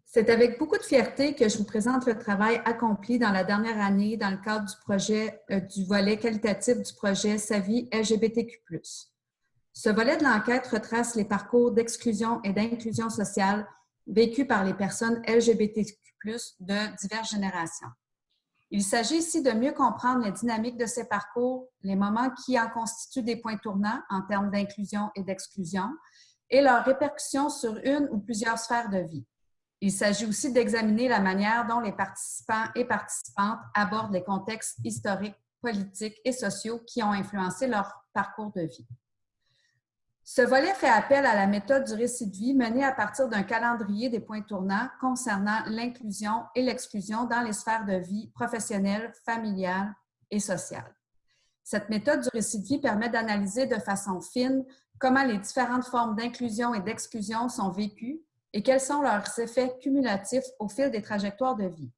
C'est avec beaucoup de fierté que je vous présente le travail accompli dans la dernière année dans le cadre du projet du volet qualitatif du projet Sa vie LGBTQ+. Ce volet de l'enquête retrace les parcours d'exclusion et d'inclusion sociale vécus par les personnes LGBTQ+, de diverses générations. Il s'agit ici de mieux comprendre les dynamiques de ces parcours, les moments qui en constituent des points tournants en termes d'inclusion et d'exclusion, et leurs répercussions sur une ou plusieurs sphères de vie. Il s'agit aussi d'examiner la manière dont les participants et participantes abordent les contextes historiques, politiques et sociaux qui ont influencé leur parcours de vie. Ce volet fait appel à la méthode du récit de vie menée à partir d'un calendrier des points tournants concernant l'inclusion et l'exclusion dans les sphères de vie professionnelle, familiale et sociale. Cette méthode du récit de vie permet d'analyser de façon fine comment les différentes formes d'inclusion et d'exclusion sont vécues et quels sont leurs effets cumulatifs au fil des trajectoires de vie.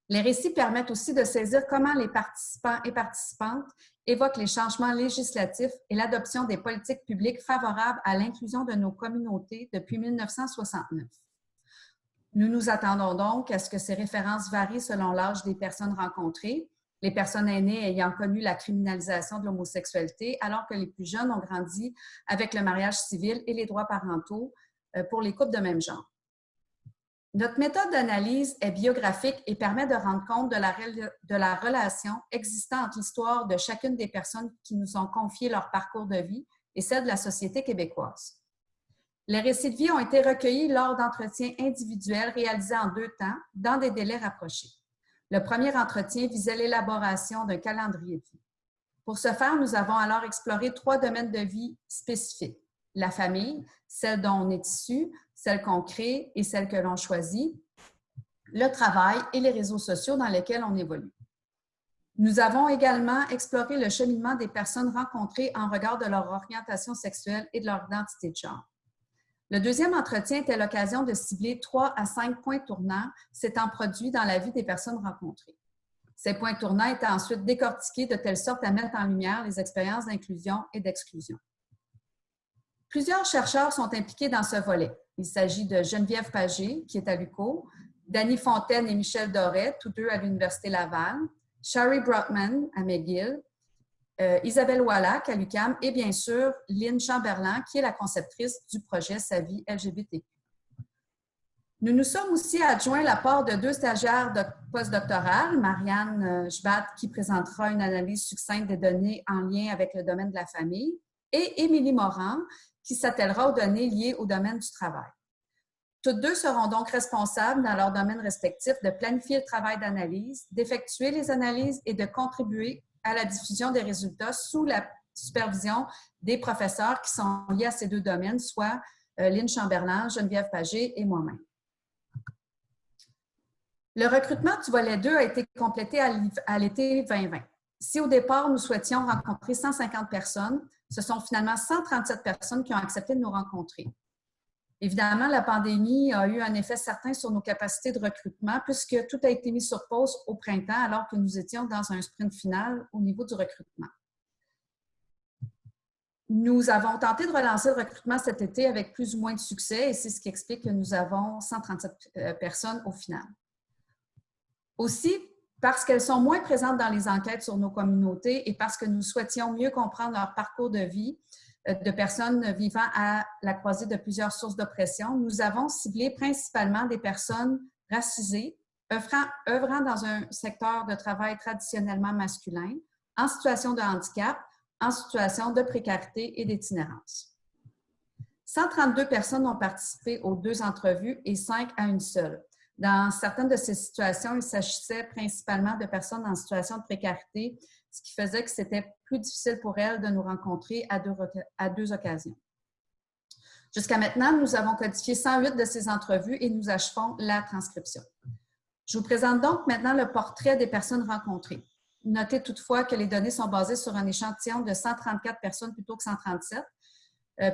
Les récits permettent aussi de saisir comment les participants et participantes évoquent les changements législatifs et l'adoption des politiques publiques favorables à l'inclusion de nos communautés depuis 1969. Nous nous attendons donc à ce que ces références varient selon l'âge des personnes rencontrées, les personnes aînées ayant connu la criminalisation de l'homosexualité, alors que les plus jeunes ont grandi avec le mariage civil et les droits parentaux pour les couples de même genre. Notre méthode d'analyse est biographique et permet de rendre compte de la relation existant entre l'histoire de chacune des personnes qui nous ont confié leur parcours de vie et celle de la société québécoise. Les récits de vie ont été recueillis lors d'entretiens individuels réalisés en 2 temps, dans des délais rapprochés. Le premier entretien visait l'élaboration d'un calendrier de vie. Pour ce faire, nous avons alors exploré 3 domaines de vie spécifiques. La famille, celle dont on est issu, celle qu'on crée et celle que l'on choisit, le travail et les réseaux sociaux dans lesquels on évolue. Nous avons également exploré le cheminement des personnes rencontrées en regard de leur orientation sexuelle et de leur identité de genre. Le deuxième entretien était l'occasion de cibler 3 à 5 points tournants s'étant produits dans la vie des personnes rencontrées. Ces points tournants étaient ensuite décortiqués de telle sorte à mettre en lumière les expériences d'inclusion et d'exclusion. Plusieurs chercheurs sont impliqués dans ce volet. Il s'agit de Geneviève Pagé, qui est à l'UQO, Dany Fontaine et Michel Doré, tous deux à l'Université Laval, Shari Brockman à McGill, Isabelle Wallach à l'UQAM et bien sûr Lynn Chamberlain, qui est la conceptrice du projet Sa vie LGBTQ. Nous nous sommes aussi adjoints l'apport de 2 stagiaires postdoctorales, Marianne Jbat, qui présentera une analyse succincte des données en lien avec le domaine de la famille, et Émilie Morand, qui s'attellera aux données liées au domaine du travail. Toutes 2 seront donc responsables dans leur domaine respectif de planifier le travail d'analyse, d'effectuer les analyses et de contribuer à la diffusion des résultats sous la supervision des professeurs qui sont liés à ces 2 domaines, soit Lynn Chamberlain, Geneviève Pagé et moi-même. Le recrutement du volet 2 a été complété à l'été 2020. Si au départ, nous souhaitions rencontrer 150 personnes, ce sont finalement 137 personnes qui ont accepté de nous rencontrer. Évidemment, la pandémie a eu un effet certain sur nos capacités de recrutement puisque tout a été mis sur pause au printemps alors que nous étions dans un sprint final au niveau du recrutement. Nous avons tenté de relancer le recrutement cet été avec plus ou moins de succès et c'est ce qui explique que nous avons 137 personnes au final. Aussi, parce qu'elles sont moins présentes dans les enquêtes sur nos communautés et parce que nous souhaitions mieux comprendre leur parcours de vie de personnes vivant à la croisée de plusieurs sources d'oppression, nous avons ciblé principalement des personnes racisées, œuvrant dans un secteur de travail traditionnellement masculin, en situation de handicap, en situation de précarité et d'itinérance. 132 personnes ont participé aux 2 entrevues et 5 à une seule. Dans certaines de ces situations, il s'agissait principalement de personnes en situation de précarité, ce qui faisait que c'était plus difficile pour elles de nous rencontrer à 2 occasions. Jusqu'à maintenant, nous avons codifié 108 de ces entrevues et nous achevons la transcription. Je vous présente donc maintenant le portrait des personnes rencontrées. Notez toutefois que les données sont basées sur un échantillon de 134 personnes plutôt que 137,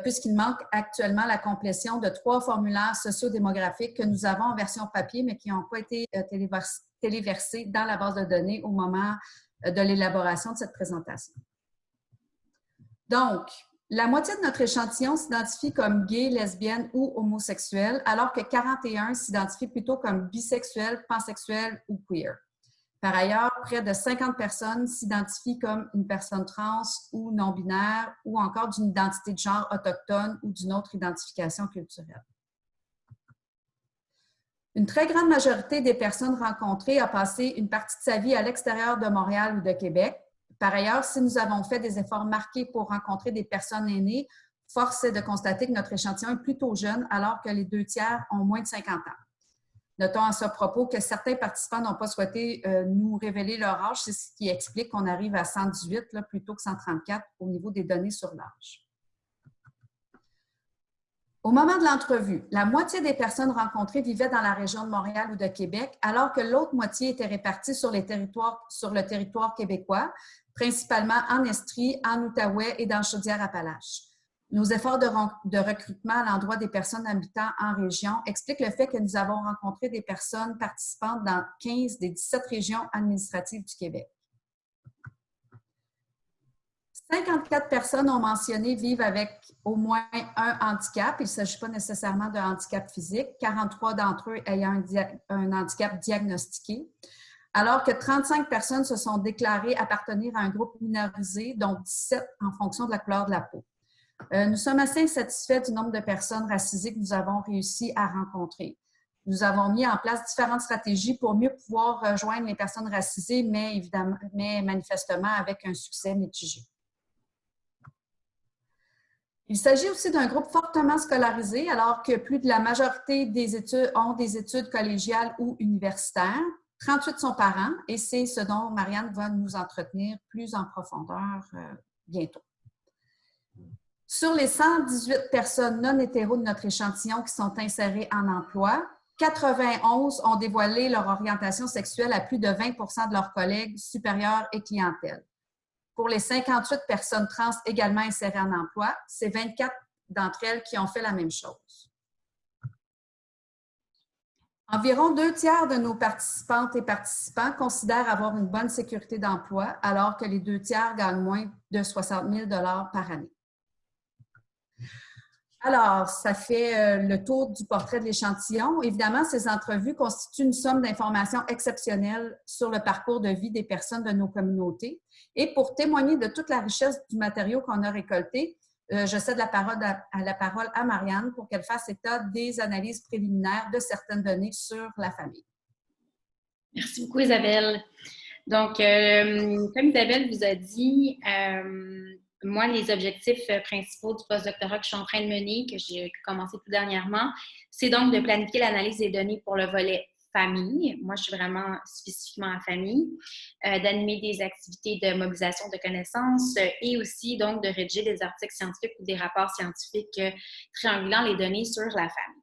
puisqu'il manque actuellement la complétion de 3 formulaires sociodémographiques que nous avons en version papier, mais qui n'ont pas été téléversés dans la base de données au moment de l'élaboration de cette présentation. Donc, La moitié de notre échantillon s'identifie comme gay, lesbienne ou homosexuel, alors que 41 s'identifient plutôt comme bisexuel, pansexuel ou queer. Par ailleurs, près de 50 personnes s'identifient comme une personne trans ou non-binaire ou encore d'une identité de genre autochtone ou d'une autre identification culturelle. Une très grande majorité des personnes rencontrées a passé une partie de sa vie à l'extérieur de Montréal ou de Québec. Par ailleurs, si nous avons fait des efforts marqués pour rencontrer des personnes aînées, force est de constater que notre échantillon est plutôt jeune alors que les 2/3 ont moins de 50 ans. Notons à ce propos que certains participants n'ont pas souhaité nous révéler leur âge, c'est ce qui explique qu'on arrive à 118 là, plutôt que 134 au niveau des données sur l'âge. Au moment de l'entrevue, la moitié des personnes rencontrées vivaient dans la région de Montréal ou de Québec, alors que l'autre moitié était répartie sur le territoire québécois, principalement en Estrie, en Outaouais et dans Chaudière-Appalaches. Nos efforts de recrutement à l'endroit des personnes habitant en région expliquent le fait que nous avons rencontré des personnes participantes dans 15 des 17 régions administratives du Québec. 54 personnes ont mentionné vivre avec au moins un handicap. Il ne s'agit pas nécessairement d'un handicap physique, 43 d'entre eux ayant un handicap diagnostiqué, alors que 35 personnes se sont déclarées appartenir à un groupe minorisé, dont 17 en fonction de la couleur de la peau. Nous sommes assez insatisfaits du nombre de personnes racisées que nous avons réussi à rencontrer. Nous avons mis en place différentes stratégies pour mieux pouvoir rejoindre les personnes racisées, mais manifestement avec un succès mitigé. Il s'agit aussi d'un groupe fortement scolarisé, alors que plus de la majorité des études ont des études collégiales ou universitaires. 38 sont parents, et c'est ce dont Marianne va nous entretenir plus en profondeur bientôt. Sur les 118 personnes non hétéros de notre échantillon qui sont insérées en emploi, 91 ont dévoilé leur orientation sexuelle à plus de 20 de leurs collègues, supérieurs et clientèle. Pour les 58 personnes trans également insérées en emploi, c'est 24 d'entre elles qui ont fait la même chose. Environ 2/3 de nos participantes et participants considèrent avoir une bonne sécurité d'emploi, alors que les 2/3 gagnent moins de 60 000 $ par année. Alors, ça fait le tour du portrait de l'échantillon. Évidemment, ces entrevues constituent une somme d'informations exceptionnelles sur le parcours de vie des personnes de nos communautés. Et pour témoigner de toute la richesse du matériau qu'on a récolté, je cède la parole à Marianne pour qu'elle fasse état des analyses préliminaires de certaines données sur la famille. Merci beaucoup, Isabelle. Donc, comme Isabelle vous a dit, moi, les objectifs principaux du postdoctorat que je suis en train de mener, que j'ai commencé tout dernièrement, c'est donc de planifier l'analyse des données pour le volet famille. Moi, je suis vraiment spécifiquement en famille, d'animer des activités de mobilisation de connaissances et aussi donc de rédiger des articles scientifiques ou des rapports scientifiques triangulant les données sur la famille.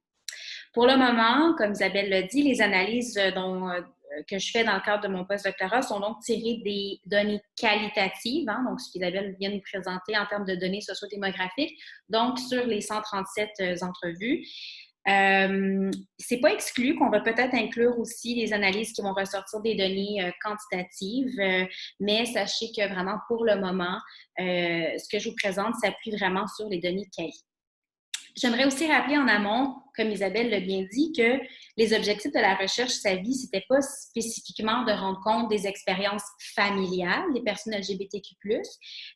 Pour le moment, comme Isabelle l'a dit, les analyses que je fais dans le cadre de mon postdoctorat sont donc tirées des données qualitatives, donc ce qu'Isabelle vient de nous présenter en termes de données sociodémographiques, donc sur les 137 entrevues. C'est pas exclu qu'on va peut-être inclure aussi les analyses qui vont ressortir des données quantitatives, mais sachez que vraiment pour le moment, ce que je vous présente s'appuie vraiment sur les données qualitatives. J'aimerais aussi rappeler en amont, comme Isabelle l'a bien dit, que les objectifs de la recherche SAVI, ce n'était pas spécifiquement de rendre compte des expériences familiales des personnes LGBTQ+,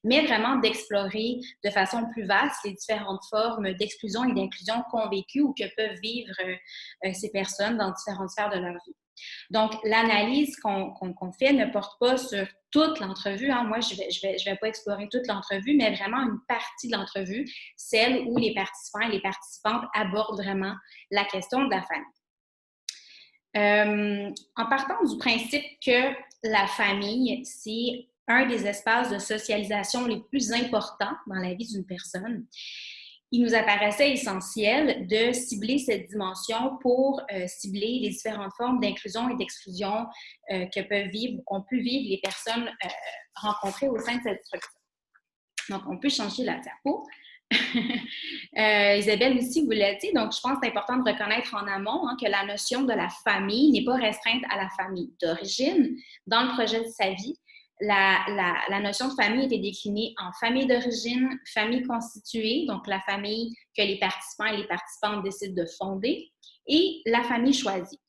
mais vraiment d'explorer de façon plus vaste les différentes formes d'exclusion et d'inclusion qu'on vécu ou que peuvent vivre ces personnes dans différentes sphères de leur vie. Donc, l'analyse qu'on fait ne porte pas sur toute l'entrevue. Moi, je vais pas explorer toute l'entrevue, mais vraiment une partie de l'entrevue, celle où les participants et les participantes abordent vraiment la question de la famille. En partant du principe que la famille, c'est un des espaces de socialisation les plus importants dans la vie d'une personne, il nous apparaissait essentiel de cibler cette dimension pour cibler les différentes formes d'inclusion et d'exclusion que peuvent vivre ou qu'ont pu vivre les personnes rencontrées au sein de cette structure. Donc, on peut changer la diapo. Isabelle aussi vous l'a dit, donc je pense que c'est important de reconnaître en amont que la notion de la famille n'est pas restreinte à la famille d'origine. Dans le projet de SAVI, la notion de famille était déclinée en famille d'origine, famille constituée, donc la famille que les participants et les participantes décident de fonder, et la famille choisie.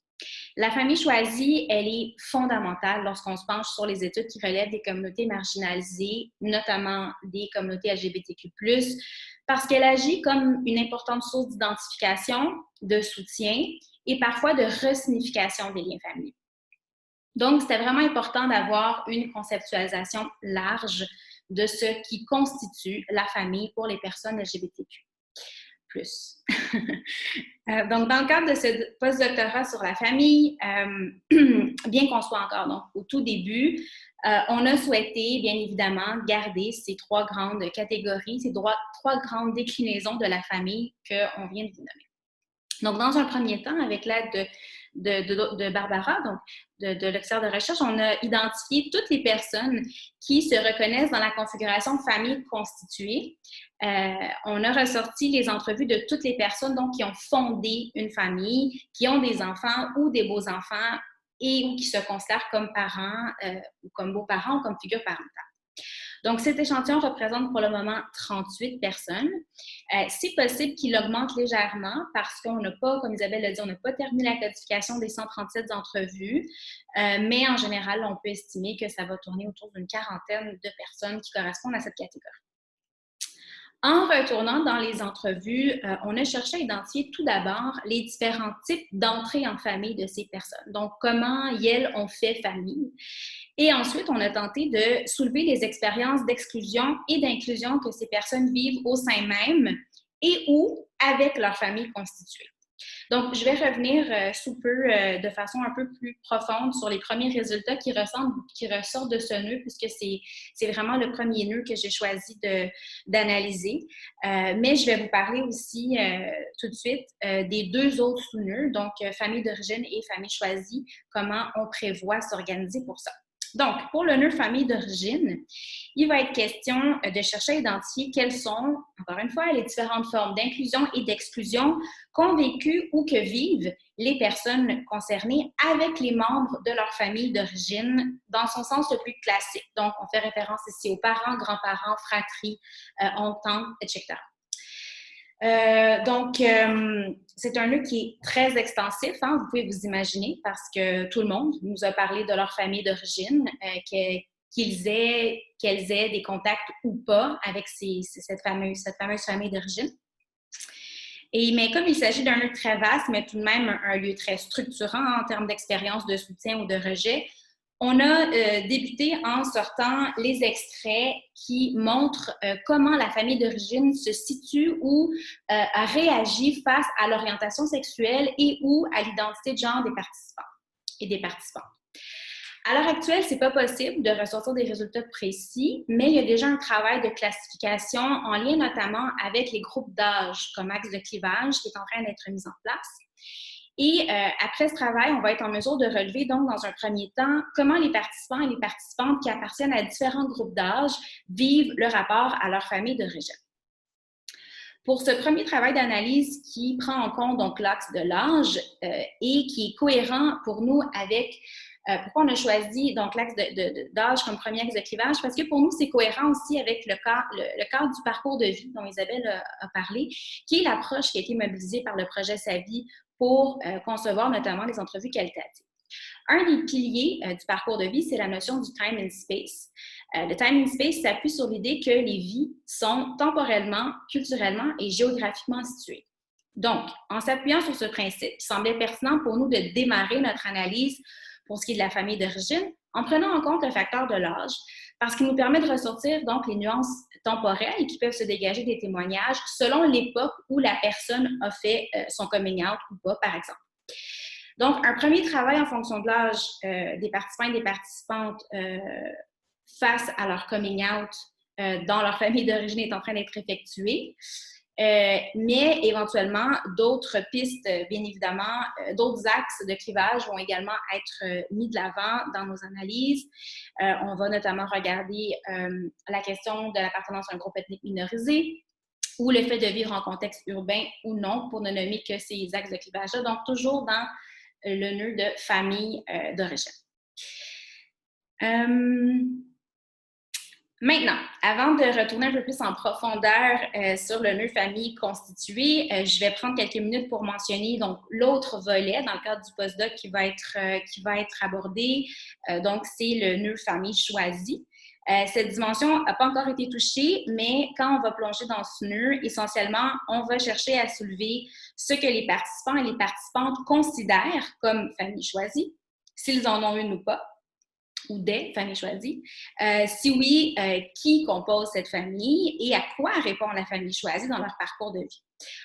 La famille choisie, elle est fondamentale lorsqu'on se penche sur les études qui relèvent des communautés marginalisées, notamment des communautés LGBTQ+, parce qu'elle agit comme une importante source d'identification, de soutien et parfois de resignification des liens familiaux. Donc, c'était vraiment important d'avoir une conceptualisation large de ce qui constitue la famille pour les personnes LGBTQ+. Donc, dans le cadre de ce postdoctorat sur la famille, bien qu'on soit encore donc, au tout début, on a souhaité, bien évidemment, garder ces trois grandes catégories, ces trois grandes déclinaisons de la famille qu'on vient de vous nommer. Donc, dans un premier temps, avec l'aide de Barbara, donc de l'expert de recherche, on a identifié toutes les personnes qui se reconnaissent dans la configuration famille constituée. On a ressorti les entrevues de toutes les personnes donc, qui ont fondé une famille, qui ont des enfants ou des beaux-enfants et ou qui se considèrent comme parents ou comme beaux-parents ou comme figure parentale. Donc, cet échantillon représente pour le moment 38 personnes. C'est possible qu'il augmente légèrement parce qu'on n'a pas, comme Isabelle l'a dit, on n'a pas terminé la codification des 137 entrevues, mais en général, on peut estimer que ça va tourner autour d'une quarantaine de personnes qui correspondent à cette catégorie. En retournant dans les entrevues, on a cherché à identifier tout d'abord les différents types d'entrées en famille de ces personnes. Donc, comment elles ont fait famille. Et ensuite, on a tenté de soulever les expériences d'exclusion et d'inclusion que ces personnes vivent au sein même et ou avec leur famille constituée. Donc, je vais revenir sous peu de façon un peu plus profonde sur les premiers résultats qui ressortent de ce nœud, puisque c'est vraiment le premier nœud que j'ai choisi d'analyser. Mais je vais vous parler aussi tout de suite des deux autres sous-nœuds, donc famille d'origine et famille choisie, comment on prévoit s'organiser pour ça. Donc, pour le nœud famille d'origine, il va être question de chercher à identifier quelles sont, encore une fois, les différentes formes d'inclusion et d'exclusion qu'ont vécues ou que vivent les personnes concernées avec les membres de leur famille d'origine dans son sens le plus classique. Donc, on fait référence ici aux parents, grands-parents, fratries, oncles, etc. C'est un nœud qui est très extensif, hein, vous pouvez vous imaginer, parce que tout le monde nous a parlé de leur famille d'origine, qu'elles aient des contacts ou pas avec cette fameuse famille d'origine. Mais comme il s'agit d'un nœud très vaste, mais tout de même un lieu très structurant en termes d'expérience de soutien ou de rejet, on a débuté en sortant les extraits qui montrent comment la famille d'origine se situe ou a réagi face à l'orientation sexuelle et ou à l'identité de genre des participants et des participantes. À l'heure actuelle, ce n'est pas possible de ressortir des résultats précis, mais il y a déjà un travail de classification en lien notamment avec les groupes d'âge comme axe de clivage qui est en train d'être mis en place. Et après ce travail, on va être en mesure de relever, donc, dans un premier temps, comment les participants et les participantes qui appartiennent à différents groupes d'âge vivent le rapport à leur famille d'origine. Pour ce premier travail d'analyse qui prend en compte donc l'axe de l'âge et qui est cohérent pour nous avec pourquoi on a choisi donc l'axe d'âge comme premier axe de clivage, parce que pour nous, c'est cohérent aussi avec le cadre du parcours de vie dont Isabelle a parlé, qui est l'approche qui a été mobilisée par le projet SAVI pour concevoir notamment les entrevues qualitatives. Un des piliers du parcours de vie, c'est la notion du time and space. Le time and space s'appuie sur l'idée que les vies sont temporellement, culturellement et géographiquement situées. Donc, en s'appuyant sur ce principe, il semblait pertinent pour nous de démarrer notre analyse pour ce qui est de la famille d'origine en prenant en compte le facteur de l'âge, parce qu'il nous permet de ressortir donc les nuances temporelles qui peuvent se dégager des témoignages selon l'époque où la personne a fait son coming out ou pas, par exemple. Donc, un premier travail en fonction de l'âge des participants et des participantes face à leur coming out dans leur famille d'origine est en train d'être effectué. Mais éventuellement, d'autres pistes, bien évidemment, d'autres axes de clivage vont également être mis de l'avant dans nos analyses. On va notamment regarder la question de l'appartenance à un groupe ethnique minorisé ou le fait de vivre en contexte urbain ou non, pour ne nommer que ces axes de clivage-là. Donc, toujours dans le nœud de famille d'origine. Maintenant, avant de retourner un peu plus en profondeur sur le nœud famille constitué, je vais prendre quelques minutes pour mentionner donc l'autre volet dans le cadre du postdoc qui va être abordé. Donc, c'est le nœud famille choisi. Cette dimension n'a pas encore été touchée, mais quand on va plonger dans ce nœud, essentiellement, on va chercher à soulever ce que les participants et les participantes considèrent comme famille choisie, s'ils en ont une ou pas, ou des familles choisies. Si oui, qui compose cette famille et à quoi répond la famille choisie dans leur parcours de vie.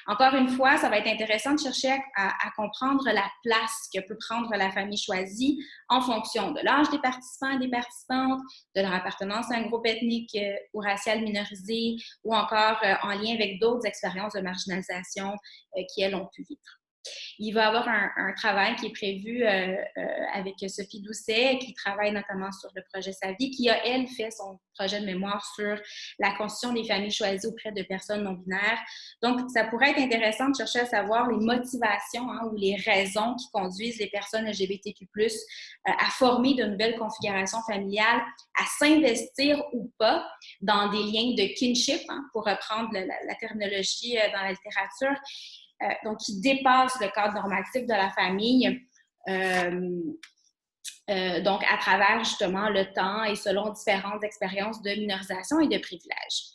Encore une fois, ça va être intéressant de chercher à comprendre la place que peut prendre la famille choisie en fonction de l'âge des participants et des participantes, de leur appartenance à un groupe ethnique ou racial minorisé, ou encore en lien avec d'autres expériences de marginalisation qui, elles, ont pu vivre. Il va y avoir un travail qui est prévu avec Sophie Doucet, qui travaille notamment sur le projet Sa vie, qui a, elle, fait son projet de mémoire sur la constitution des familles choisies auprès de personnes non-binaires. Donc, ça pourrait être intéressant de chercher à savoir les motivations ou les raisons qui conduisent les personnes LGBTQ+, à former de nouvelles configurations familiales, à s'investir ou pas dans des liens de kinship, pour reprendre la terminologie dans la littérature, donc qui dépasse le cadre normatif de la famille, donc à travers justement le temps et selon différentes expériences de minorisation et de privilèges.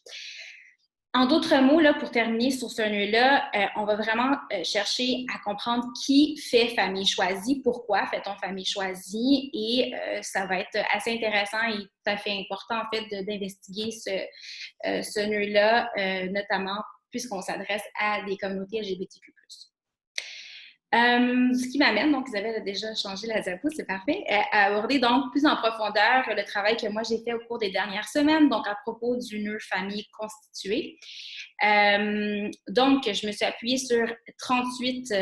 En d'autres mots, là, pour terminer sur ce nœud-là, on va vraiment chercher à comprendre qui fait famille choisie, pourquoi fait-on famille choisie, et ça va être assez intéressant et tout à fait important, en fait, d'investiguer ce nœud-là, notamment puisqu'on s'adresse à des communautés LGBTQ+. Ce qui m'amène, donc Isabelle a déjà changé la diapo, c'est parfait, à aborder donc plus en profondeur le travail que moi j'ai fait au cours des dernières semaines, donc à propos du nœud famille constitué. Donc, je me suis appuyée sur 38,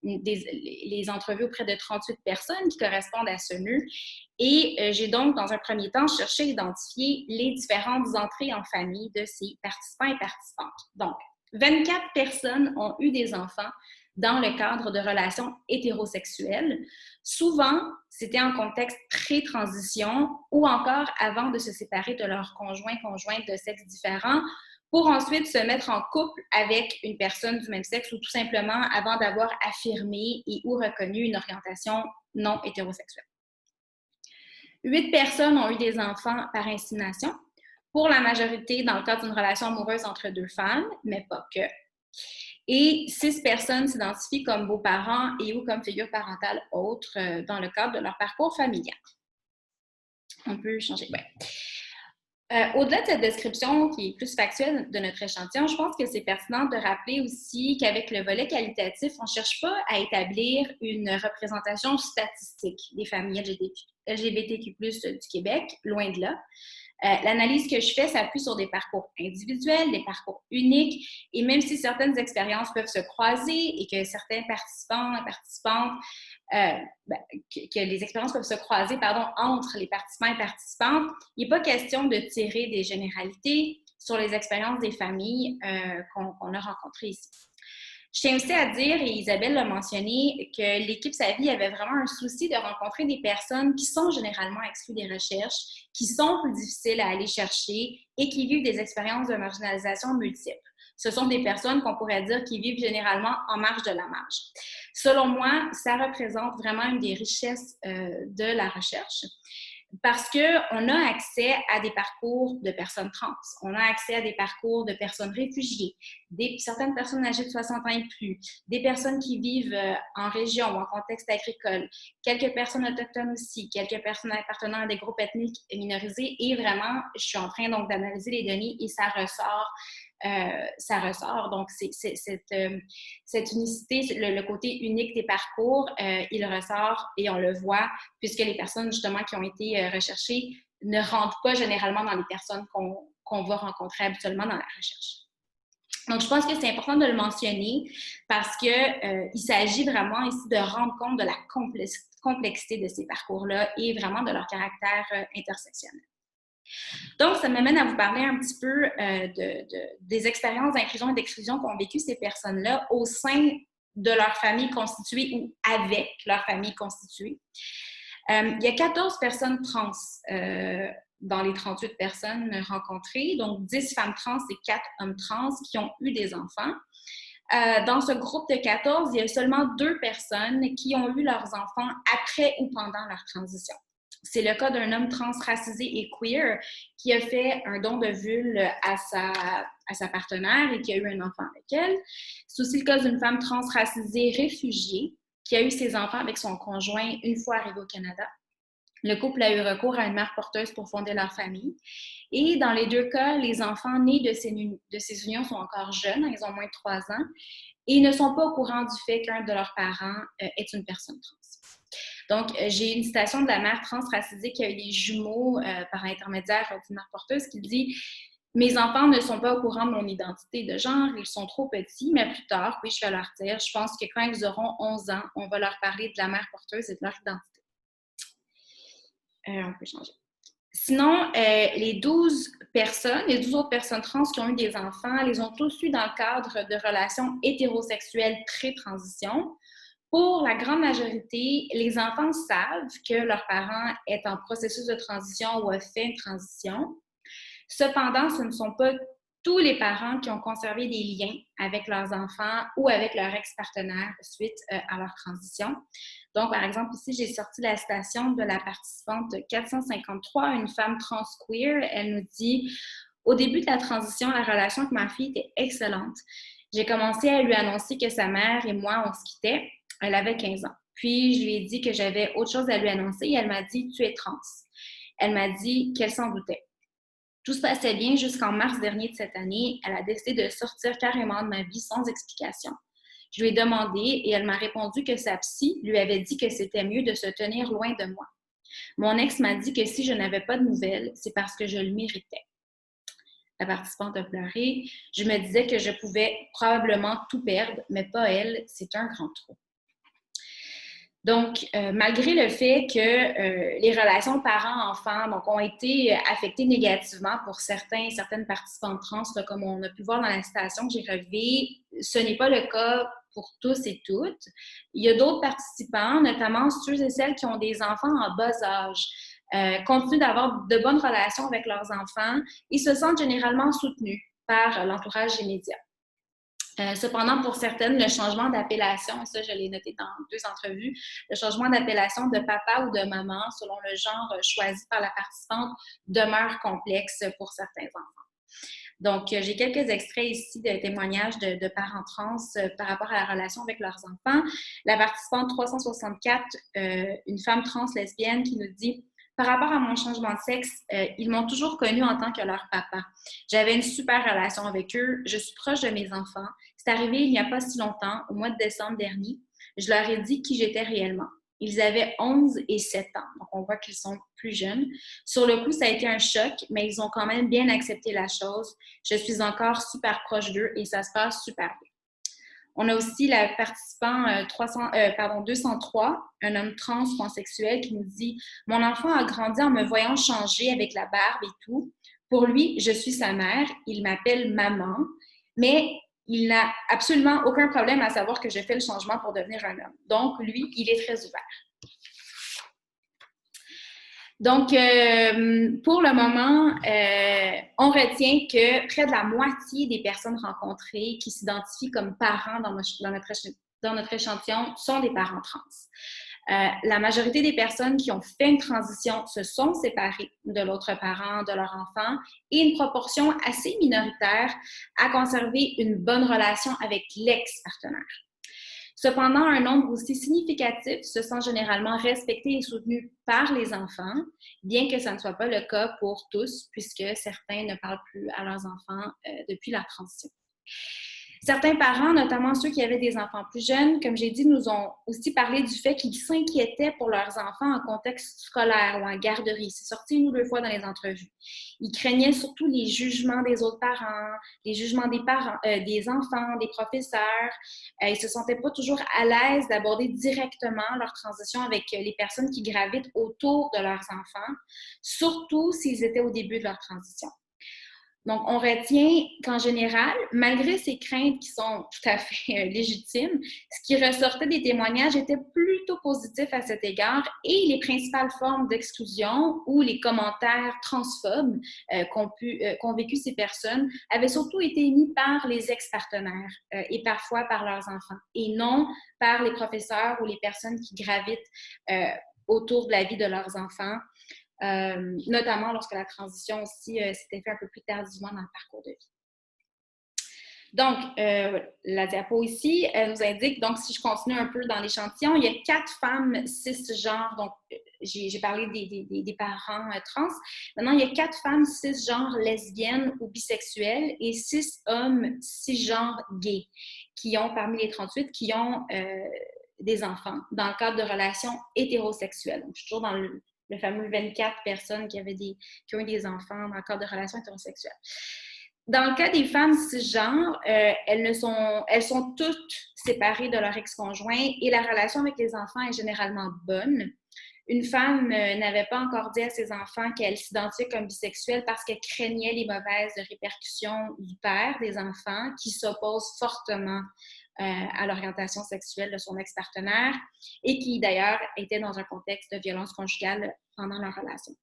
les entrevues auprès de 38 personnes qui correspondent à ce nœud. Et j'ai donc, dans un premier temps, cherché à identifier les différentes entrées en famille de ces participants et participantes. Donc, 24 personnes ont eu des enfants dans le cadre de relations hétérosexuelles. Souvent, c'était en contexte pré-transition ou encore avant de se séparer de leur conjointe de sexe différent pour ensuite se mettre en couple avec une personne du même sexe ou tout simplement avant d'avoir affirmé et ou reconnu une orientation non hétérosexuelle. 8 personnes ont eu des enfants par insémination, pour la majorité dans le cadre d'une relation amoureuse entre deux femmes, mais pas que. Et 6 personnes s'identifient comme beaux-parents et ou comme figure parentale autre dans le cadre de leur parcours familial. On peut changer. Ouais. Au-delà de cette description qui est plus factuelle de notre échantillon, je pense que c'est pertinent de rappeler aussi qu'avec le volet qualitatif, on ne cherche pas à établir une représentation statistique des familles LGBTQ+ du Québec, loin de là. L'analyse que je fais s'appuie sur des parcours individuels, des parcours uniques, et même si certaines expériences peuvent se croiser et que certains participants et participantes, que les expériences peuvent se croiser entre les participants et participantes, il n'est pas question de tirer des généralités sur les expériences des familles qu'on a rencontrées ici. Je tiens aussi à dire, et Isabelle l'a mentionné, que l'équipe Sa vie avait vraiment un souci de rencontrer des personnes qui sont généralement exclues des recherches, qui sont plus difficiles à aller chercher et qui vivent des expériences de marginalisation multiples. Ce sont des personnes qu'on pourrait dire qui vivent généralement en marge de la marge. Selon moi, ça représente vraiment une des richesses de la recherche. Parce qu'on a accès à des parcours de personnes trans, on a accès à des parcours de personnes réfugiées, certaines personnes âgées de 60 ans et plus, des personnes qui vivent en région ou en contexte agricole, quelques personnes autochtones aussi, quelques personnes appartenant à des groupes ethniques minorisés. Et vraiment, je suis en train donc d'analyser les données et ça ressort. Donc, cette unicité, le côté unique des parcours, il ressort et on le voit puisque les personnes justement qui ont été recherchées ne rentrent pas généralement dans les personnes qu'on va rencontrer habituellement dans la recherche. Donc, je pense que c'est important de le mentionner parce qu'il s'agit vraiment ici de rendre compte de la complexité de ces parcours-là et vraiment de leur caractère intersectionnel. Donc, ça m'amène à vous parler un petit peu des expériences d'inclusion et d'exclusion qu'ont vécu ces personnes-là au sein de leur famille constituée ou avec leur famille constituée. Il y a 14 personnes trans dans les 38 personnes rencontrées, donc 10 femmes trans et 4 hommes trans qui ont eu des enfants. Dans ce groupe de 14, il y a seulement 2 personnes qui ont eu leurs enfants après ou pendant leur transition. C'est le cas d'un homme trans racisé et queer qui a fait un don de vulve à sa partenaire et qui a eu un enfant avec elle. C'est aussi le cas d'une femme trans racisée réfugiée qui a eu ses enfants avec son conjoint une fois arrivé au Canada. Le couple a eu recours à une mère porteuse pour fonder leur famille. Et dans les 2 cas, les enfants nés de ces unions sont encore jeunes, ils ont moins de 3 ans, et ils ne sont pas au courant du fait qu'un de leurs parents est une personne trans. Donc, j'ai une citation de la mère trans racisée qui a eu des jumeaux par l'intermédiaire d'une mère porteuse qui dit « Mes enfants ne sont pas au courant de mon identité de genre, ils sont trop petits, mais plus tard, oui, je vais leur dire, je pense que quand ils auront 11 ans, on va leur parler de la mère porteuse et de leur identité. » On peut changer. Sinon, les 12 autres personnes trans qui ont eu des enfants, les ont tous eu dans le cadre de relations hétérosexuelles pré-transition. Pour la grande majorité, les enfants savent que leur parent est en processus de transition ou a fait une transition. Cependant, ce ne sont pas tous les parents qui ont conservé des liens avec leurs enfants ou avec leur ex-partenaire suite à leur transition. Donc, par exemple, ici, j'ai sorti la citation de la participante 453, une femme trans queer. Elle nous dit « Au début de la transition, la relation avec ma fille était excellente. J'ai commencé à lui annoncer que sa mère et moi, on se quittait. Elle avait 15 ans. Puis, je lui ai dit que j'avais autre chose à lui annoncer et elle m'a dit « Tu es trans. » Elle m'a dit qu'elle s'en doutait. Tout se passait bien jusqu'en mars dernier de cette année. Elle a décidé de sortir carrément de ma vie sans explication. Je lui ai demandé et elle m'a répondu que sa psy lui avait dit que c'était mieux de se tenir loin de moi. Mon ex m'a dit que si je n'avais pas de nouvelles, c'est parce que je le méritais. La participante a pleuré. Je me disais que je pouvais probablement tout perdre, mais pas elle. C'est un grand trou. Donc, malgré le fait que les relations parents-enfants ont été affectées négativement pour certaines participantes trans, là, comme on a pu voir dans la citation que j'ai relevée, ce n'est pas le cas pour tous et toutes. Il y a d'autres participants, notamment ceux et celles qui ont des enfants en bas âge, continuent d'avoir de bonnes relations avec leurs enfants et se sentent généralement soutenus par l'entourage immédiat. Cependant, pour certaines, le changement d'appellation, et ça, je l'ai noté dans 2 entrevues, le changement d'appellation de papa ou de maman, selon le genre choisi par la participante, demeure complexe pour certains enfants. Donc, j'ai quelques extraits ici de témoignages de parents trans par rapport à la relation avec leurs enfants. La participante 364, une femme trans lesbienne qui nous dit « Par rapport à mon changement de sexe, ils m'ont toujours connue en tant que leur papa. J'avais une super relation avec eux. Je suis proche de mes enfants. C'est arrivé il n'y a pas si longtemps, au mois de décembre dernier. Je leur ai dit qui j'étais réellement. Ils avaient 11 et 7 ans, donc on voit qu'ils sont plus jeunes. Sur le coup, ça a été un choc, mais ils ont quand même bien accepté la chose. Je suis encore super proche d'eux et ça se passe super bien. » On a aussi la participant 203, un homme trans pansexuel qui nous dit « Mon enfant a grandi en me voyant changer avec la barbe et tout. Pour lui, je suis sa mère. Il m'appelle maman, mais il n'a absolument aucun problème à savoir que je fais le changement pour devenir un homme. Donc, lui, il est très ouvert. » Donc, pour le moment, on retient que près de la moitié des personnes rencontrées qui s'identifient comme parents dans notre échantillon sont des parents trans. La majorité des personnes qui ont fait une transition se sont séparées de l'autre parent, de leur enfant, et une proportion assez minoritaire a conservé une bonne relation avec l'ex-partenaire. Cependant, un nombre aussi significatif se sent généralement respecté et soutenu par les enfants, bien que ça ne soit pas le cas pour tous, puisque certains ne parlent plus à leurs enfants depuis la transition. Certains parents, notamment ceux qui avaient des enfants plus jeunes, comme j'ai dit, nous ont aussi parlé du fait qu'ils s'inquiétaient pour leurs enfants en contexte scolaire ou en garderie. C'est sorti 1 ou 2 fois dans les entrevues. Ils craignaient surtout les jugements des autres parents, les jugements des parents, des enfants, des professeurs. Ils ne se sentaient pas toujours à l'aise d'aborder directement leur transition avec les personnes qui gravitent autour de leurs enfants, surtout s'ils étaient au début de leur transition. Donc, on retient qu'en général, malgré ces craintes qui sont tout à fait légitimes, ce qui ressortait des témoignages était plutôt positif à cet égard et les principales formes d'exclusion ou les commentaires transphobes qu'ont vécu ces personnes avaient surtout été émis par les ex-partenaires et parfois par leurs enfants et non par les professeurs ou les personnes qui gravitent autour de la vie de leurs enfants. Notamment lorsque la transition aussi s'était faite un peu plus tardivement dans le parcours de vie. Donc, la diapo ici, elle nous indique, donc si je continue un peu dans l'échantillon, il y a 4 femmes cisgenres, donc j'ai parlé des parents trans. Maintenant, il y a 4 femmes cisgenres lesbiennes ou bisexuelles et 6 hommes cisgenres gays qui ont, parmi les 38, qui ont des enfants dans le cadre de relations hétérosexuelles. Donc, je suis toujours dans le fameux 24 personnes qui ont eu des enfants dans le cadre de relations hétérosexuelles. Dans le cas des femmes cisgenres, elles sont toutes séparées de leur ex-conjoint et la relation avec les enfants est généralement bonne. Une femme n'avait pas encore dit à ses enfants qu'elle s'identifiait comme bisexuelle parce qu'elle craignait les mauvaises répercussions du père des enfants qui s'oppose fortement à l'orientation sexuelle de son ex-partenaire et qui, d'ailleurs, était dans un contexte de violence conjugale pendant leur relation.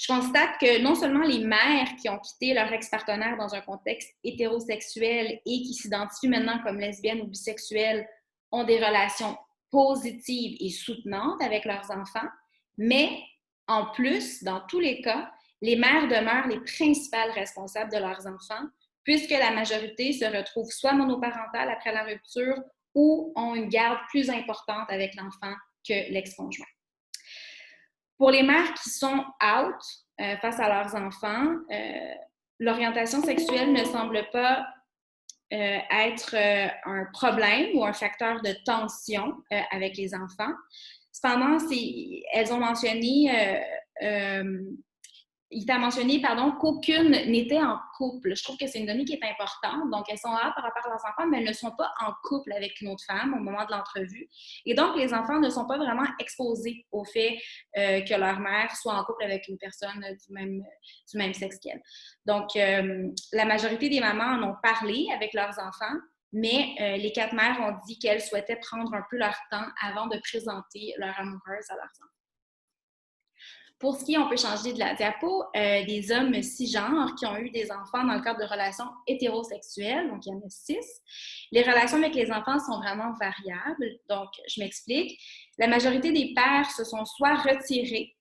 Je constate que non seulement les mères qui ont quitté leur ex-partenaire dans un contexte hétérosexuel et qui s'identifient maintenant comme lesbiennes ou bisexuelles ont des relations positives et soutenantes avec leurs enfants, mais en plus, dans tous les cas, les mères demeurent les principales responsables de leurs enfants puisque la majorité se retrouve soit monoparentale après la rupture ou ont une garde plus importante avec l'enfant que l'ex-conjoint. Pour les mères qui sont out face à leurs enfants, l'orientation sexuelle ne semble pas être un problème ou un facteur de tension avec les enfants. Cependant, elles ont mentionné il t'a mentionné, qu'aucune n'était en couple. Je trouve que c'est une donnée qui est importante. Donc, elles sont là par rapport à leurs enfants, mais elles ne sont pas en couple avec une autre femme au moment de l'entrevue. Et donc, les enfants ne sont pas vraiment exposés au fait que leur mère soit en couple avec une personne du même sexe qu'elle. Donc, la majorité des mamans en ont parlé avec leurs enfants, mais les 4 mères ont dit qu'elles souhaitaient prendre un peu leur temps avant de présenter leur amoureuse à leurs enfants. Pour ce qui est, on peut changer de la diapo, des hommes cisgenres qui ont eu des enfants dans le cadre de relations hétérosexuelles, donc il y en a 6. Les relations avec les enfants sont vraiment variables, donc je m'explique. La majorité des pères se sont soit retirés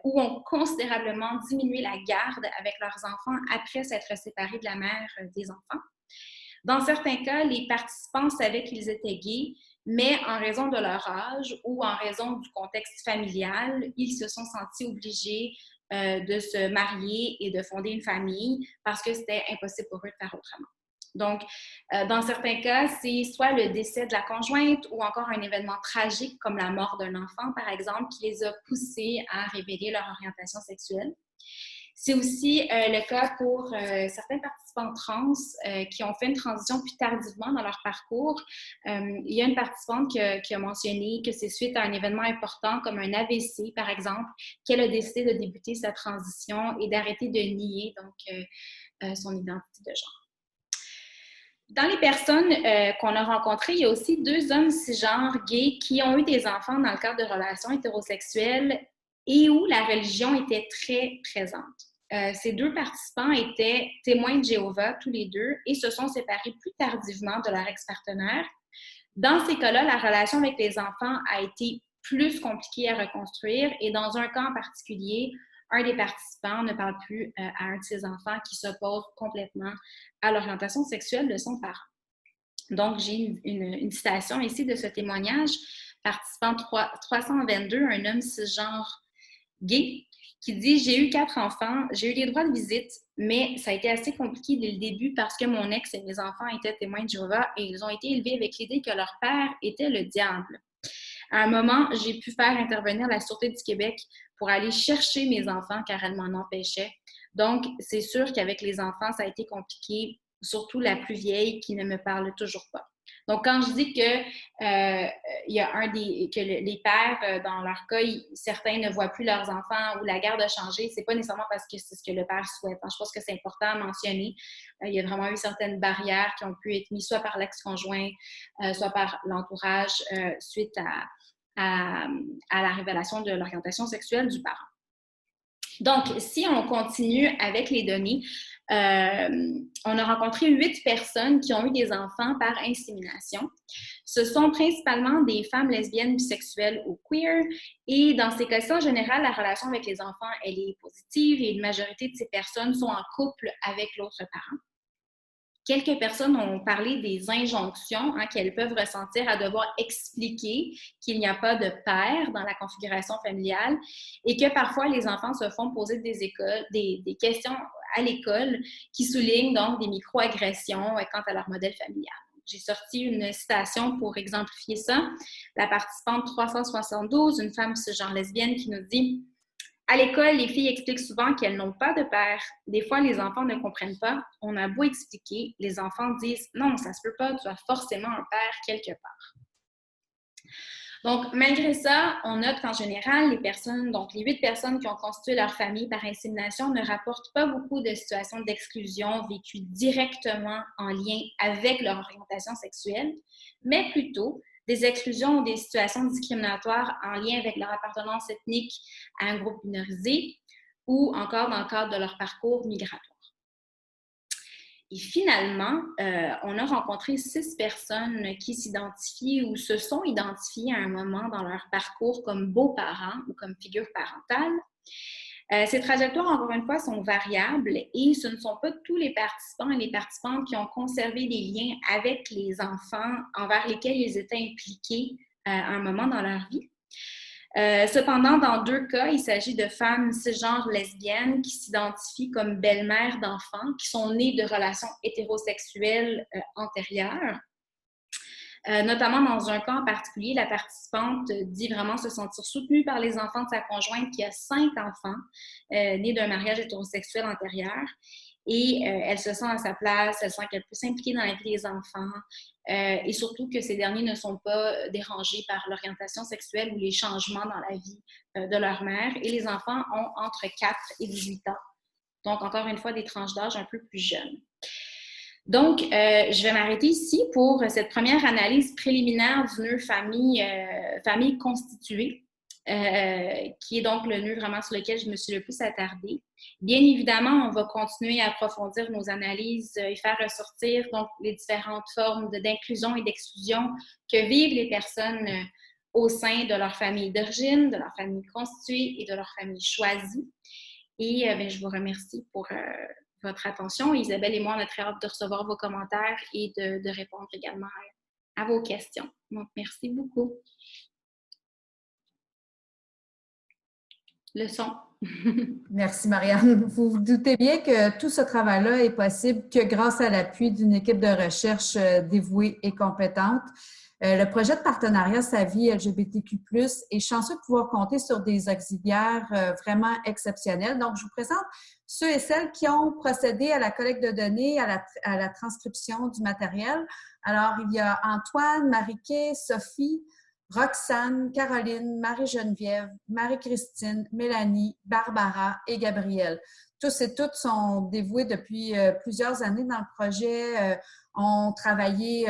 ou ont considérablement diminué la garde avec leurs enfants après s'être séparés de la mère des enfants. Dans certains cas, les participants savaient qu'ils étaient gays, mais en raison de leur âge ou en raison du contexte familial, ils se sont sentis obligés de se marier et de fonder une famille parce que c'était impossible pour eux de faire autrement. Donc, dans certains cas, c'est soit le décès de la conjointe ou encore un événement tragique comme la mort d'un enfant, par exemple, qui les a poussés à révéler leur orientation sexuelle. C'est aussi le cas pour certains participants trans qui ont fait une transition plus tardivement dans leur parcours. Il y a une participante qui a mentionné que c'est suite à un événement important comme un AVC, par exemple, qu'elle a décidé de débuter sa transition et d'arrêter de nier donc, son identité de genre. Dans les personnes qu'on a rencontrées, il y a aussi 2 hommes cisgenres gays qui ont eu des enfants dans le cadre de relations hétérosexuelles et où la religion était très présente. Ces 2 participants étaient témoins de Jéhovah, tous les 2, et se sont séparés plus tardivement de leur ex-partenaire. Dans ces cas-là, la relation avec les enfants a été plus compliquée à reconstruire et dans un cas en particulier, un des participants ne parle plus à un de ses enfants qui s'oppose complètement à l'orientation sexuelle de son parent. Donc, j'ai une citation ici de ce témoignage. Participant 322, un homme cisgenre gay, qui dit « J'ai eu 4 enfants, j'ai eu des droits de visite, mais ça a été assez compliqué dès le début parce que mon ex et mes enfants étaient témoins de Jéhovah et ils ont été élevés avec l'idée que leur père était le diable. À un moment, j'ai pu faire intervenir la Sûreté du Québec pour aller chercher mes enfants car elle m'en empêchait. Donc, c'est sûr qu'avec les enfants, ça a été compliqué, surtout la plus vieille qui ne me parle toujours pas. Donc, quand je dis que il y a les pères, dans leur cas, certains ne voient plus leurs enfants ou la garde a changé, c'est pas nécessairement parce que c'est ce que le père souhaite. Je pense que c'est important à mentionner. Il y a vraiment eu certaines barrières qui ont pu être mises soit par l'ex-conjoint, soit par l'entourage suite à la révélation de l'orientation sexuelle du parent. Donc, si on continue avec les données, on a rencontré 8 personnes qui ont eu des enfants par insémination. Ce sont principalement des femmes lesbiennes, bisexuelles ou queer. Et dans ces cas-ci, en général, la relation avec les enfants, elle est positive et une majorité de ces personnes sont en couple avec l'autre parent. Quelques personnes ont parlé des injonctions qu'elles peuvent ressentir à devoir expliquer qu'il n'y a pas de père dans la configuration familiale et que parfois les enfants se font poser des questions à l'école qui soulignent donc des micro-agressions quant à leur modèle familial. J'ai sorti une citation pour exemplifier ça. La participante 372, une femme cisgenre lesbienne qui nous dit: à l'école, les filles expliquent souvent qu'elles n'ont pas de père. Des fois, les enfants ne comprennent pas. On a beau expliquer, les enfants disent « Non, ça se peut pas, tu as forcément un père quelque part. » Donc, malgré ça, on note qu'en général, les 8 personnes qui ont constitué leur famille par insémination ne rapportent pas beaucoup de situations d'exclusion vécues directement en lien avec leur orientation sexuelle, mais plutôt des exclusions ou des situations discriminatoires en lien avec leur appartenance ethnique à un groupe minorisé ou encore dans le cadre de leur parcours migratoire. Et finalement, on a rencontré 6 personnes qui s'identifient ou se sont identifiées à un moment dans leur parcours comme beaux-parents ou comme figure parentale. Ces trajectoires, encore une fois, sont variables et ce ne sont pas tous les participants et les participantes qui ont conservé des liens avec les enfants envers lesquels ils étaient impliqués à un moment dans leur vie. Cependant, dans 2 cas, il s'agit de femmes cisgenres lesbiennes qui s'identifient comme belles-mères d'enfants qui sont nées de relations hétérosexuelles antérieures. Notamment dans un cas en particulier, la participante dit vraiment se sentir soutenue par les enfants de sa conjointe qui a 5 enfants nés d'un mariage hétérosexuel antérieur. Et elle se sent à sa place, elle sent qu'elle peut s'impliquer dans la vie des enfants et surtout que ces derniers ne sont pas dérangés par l'orientation sexuelle ou les changements dans la vie de leur mère. Et les enfants ont entre 4 et 18 ans. Donc, encore une fois, des tranches d'âge un peu plus jeunes. Donc, je vais m'arrêter ici pour cette première analyse préliminaire du nœud famille constituée, qui est donc le nœud vraiment sur lequel je me suis le plus attardée. Bien évidemment, on va continuer à approfondir nos analyses et faire ressortir donc les différentes formes d'inclusion et d'exclusion que vivent les personnes au sein de leur famille d'origine, de leur famille constituée et de leur famille choisie. Et je vous remercie pour votre attention. Isabelle et moi, on a très hâte de recevoir vos commentaires et de répondre également à vos questions. Donc, merci beaucoup. Le son. Merci, Marianne. Vous vous doutez bien que tout ce travail-là est possible que grâce à l'appui d'une équipe de recherche dévouée et compétente. Le projet de partenariat SAVI LGBTQ+, est chanceux de pouvoir compter sur des auxiliaires vraiment exceptionnels. Donc, je vous présente ceux et celles qui ont procédé à la collecte de données, à la transcription du matériel. Alors, il y a Antoine, Mariquet, Sophie, Roxane, Caroline, Marie-Geneviève, Marie-Christine, Mélanie, Barbara et Gabrielle. Tous et toutes sont dévoués depuis plusieurs années dans le projet, ont travaillé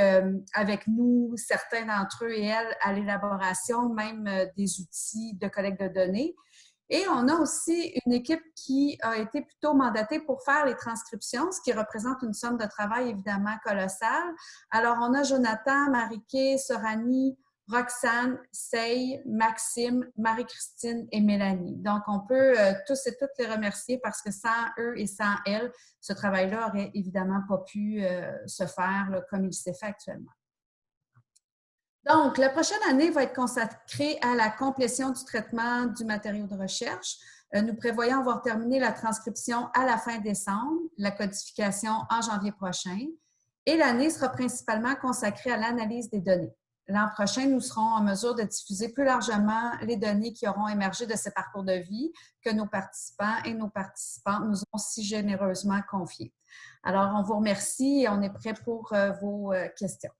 avec nous, certains d'entre eux et elles, à l'élaboration même des outils de collecte de données. Et on a aussi une équipe qui a été plutôt mandatée pour faire les transcriptions, ce qui représente une somme de travail évidemment colossale. Alors, on a Jonathan, Mariquet, Sorani, Roxane, Sey, Maxime, Marie-Christine et Mélanie. Donc, on peut tous et toutes les remercier parce que sans eux et sans elles, ce travail-là n'aurait évidemment pas pu se faire là, comme il s'est fait actuellement. Donc, la prochaine année va être consacrée à la complétion du traitement du matériau de recherche. Nous prévoyons avoir terminé la transcription à la fin décembre, la codification en janvier prochain, et l'année sera principalement consacrée à l'analyse des données. L'an prochain, nous serons en mesure de diffuser plus largement les données qui auront émergé de ces parcours de vie que nos participants et nos participantes nous ont si généreusement confiés. Alors, on vous remercie et on est prêt pour vos questions.